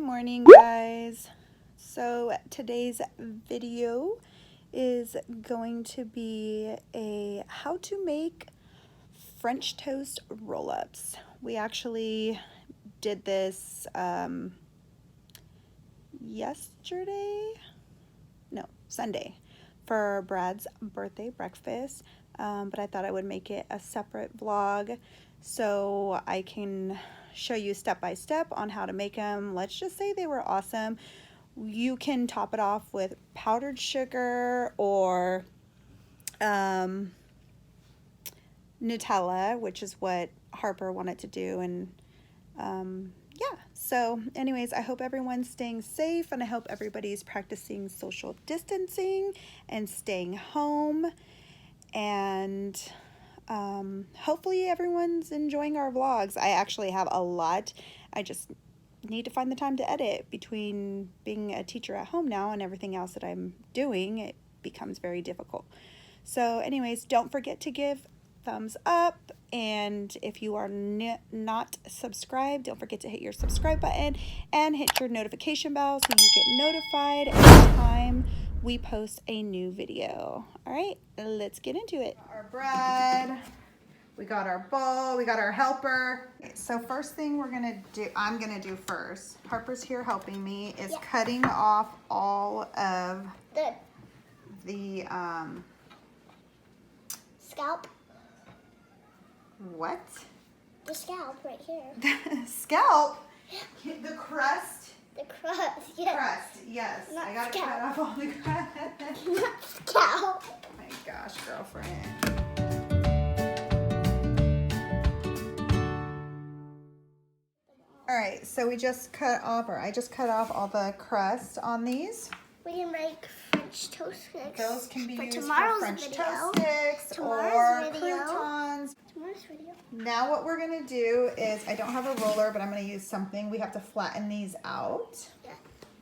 morning, guys. So today's video is going to be a how to make French toast roll-ups. We actually did this Sunday for Brad's birthday breakfast, but I thought I would make it a separate vlog so I can show you step by step on how to make them. Let's just say they were awesome. You can top it off with powdered sugar or Nutella, which is what Harper wanted to do. And yeah, so anyways, I hope everyone's staying safe, and I hope everybody's practicing social distancing and staying home, and hopefully everyone's enjoying our vlogs. I actually have a lot. I just need to find the time to edit. Between being a teacher at home now and everything else that I'm doing, it becomes very difficult. So anyways, don't forget to give thumbs up, and if you are not subscribed, don't forget to hit your subscribe button and hit your notification bell so you get notified every time we post a new video. All right, let's get into it. Our bread, we got our bowl, we got our helper. So first thing I'm gonna do first, Harper's here helping me, is cutting off all of the scalp. What? The scalp right here. The scalp? The crust? The crust, yes. Crust, yes. Not I gotta scalp. cut off all the crust. Not scalp. Oh my gosh, girlfriend. All right, so I just cut off all the crust on these. We can make French toast sticks. Those can be used for tomorrow's French video. toast sticks or croutons. Tomorrow's video. Now what we're gonna do is, I don't have a roller, but I'm gonna use something. We have to flatten these out. Yeah,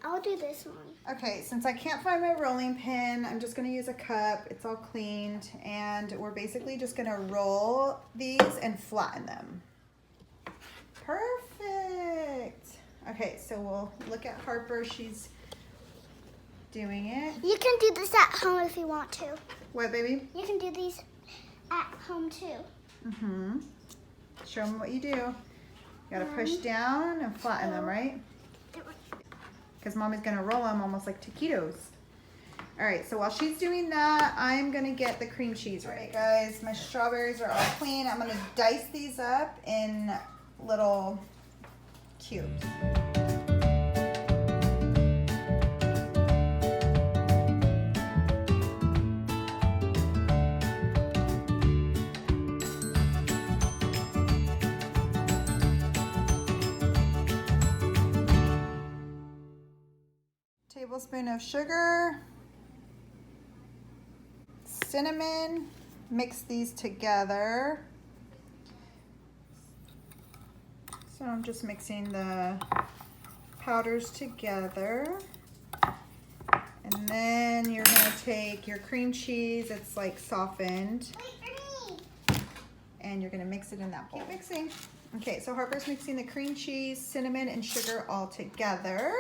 I'll do this one. Okay, since I can't find my rolling pin, I'm just gonna use a cup. It's all cleaned, and we're basically just gonna roll these and flatten them. Perfect. Okay, so we'll look at Harper. She's doing it. You can do this at home if you want to. What, baby? You can do these at home too. Mm-hmm. Show them what you do. You gotta push down and flatten them, right? Because Mommy's gonna roll them almost like taquitos. All right, so while she's doing that, I'm gonna get the cream cheese ready. All right, guys, my strawberries are all clean. I'm gonna dice these up in little cubes. Tablespoon of sugar, cinnamon, mix these together. So I'm just mixing the powders together. And then you're gonna take your cream cheese, it's like softened, and you're gonna mix it in that bowl. Keep mixing. Okay, so Harper's mixing the cream cheese, cinnamon, and sugar all together.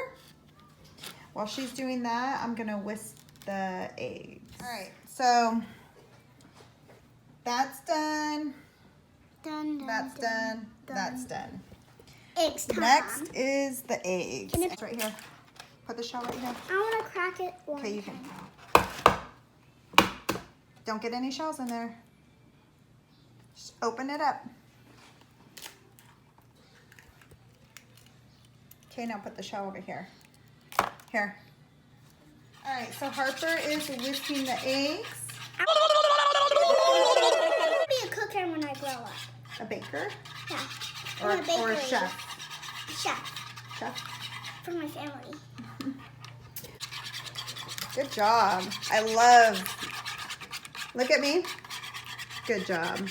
While she's doing that, I'm gonna whisk the eggs. All right, so that's done. That's done. That's done. Eggs time. Next is the eggs. It's right here. Put the shell right here. I want to crack it. Okay, you can. Don't get any shells in there. Just open it up. Okay, now put the shell over here. Here. All right, so Harper is whisking the eggs. I'll be a cooker when I grow up. A baker? Yeah. Or a chef? Chef. Chef? For my family. Good job. I love. Look at me. Good job.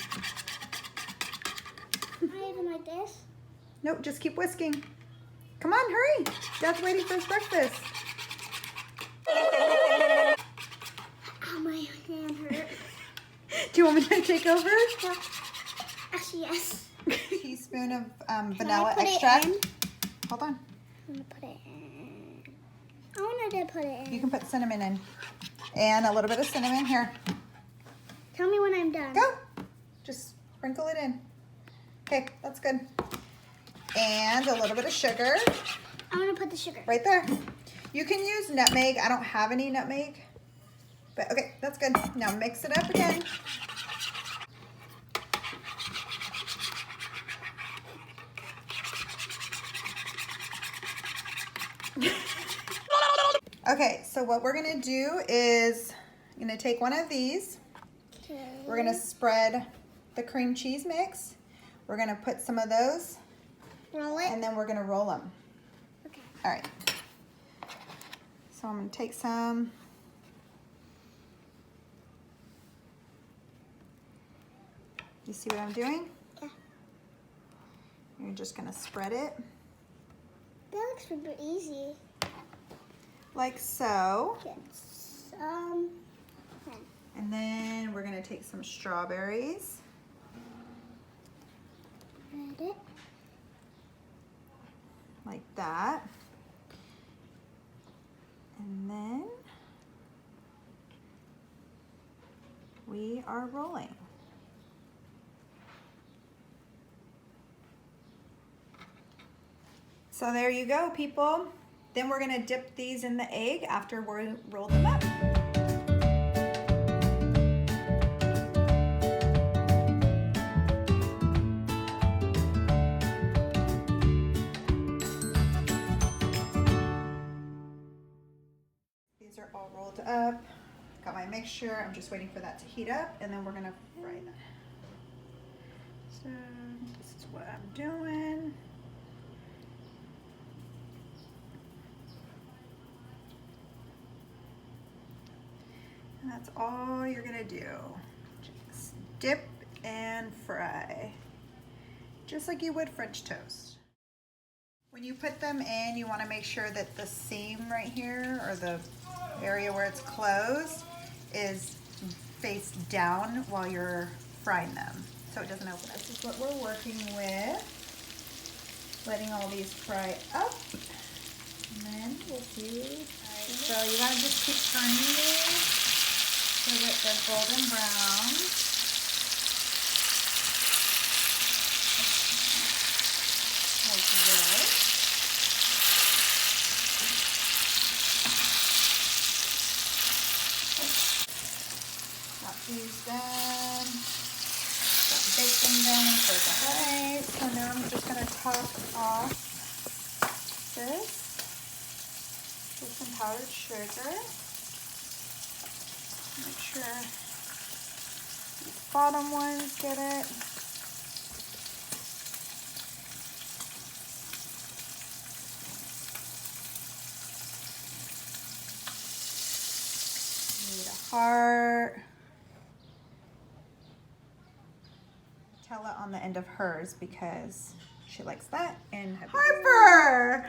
Am I even like this? Nope, just keep whisking. Come on, hurry. Dad's waiting for his breakfast. Ow, my hand hurt. Do you want me to take over? Yeah. Actually, yes. Teaspoon of vanilla extract. Hold on. I'm gonna put it in. I wanted to put it in. You can put cinnamon in. And a little bit of cinnamon here. Tell me when I'm done. Go. Just sprinkle it in. Okay, that's good. And a little bit of sugar. I'm gonna put the sugar. Right there. You can use nutmeg. I don't have any nutmeg. But okay, that's good. Now mix it up again. Okay, so what we're gonna do is I'm gonna take one of these. Okay. We're gonna spread the cream cheese mix. We're gonna put some of those, Roll it. and then we're gonna roll them. Okay. All right. So I'm gonna take some. You see what I'm doing? Yeah. You're just gonna spread it That looks super easy. like so. Get some. And then we're gonna take some strawberries. Spread it. Like that. And then we are rolling. So there you go, people. Then we're gonna dip these in the egg after we rolled them up. These are all rolled up. Got my mixture. I'm just waiting for that to heat up, and then we're gonna fry them. So this is what I'm doing. And that's all you're gonna do. Just dip and fry. Just like you would French toast. When you put them in, you wanna make sure that the seam right here, or the area where it's closed, is face down while you're frying them, so it doesn't open up. This is what we're working with. Letting all these fry up. And then we'll see. So you gotta just keep turning these so that they're golden brown. Like this. Got these done. Got bacon done for the rice. So now I'm just gonna top off this with some powdered sugar. Make sure these bottom ones get it. Need a heart. Nutella on the end of hers because she likes that. And Harper!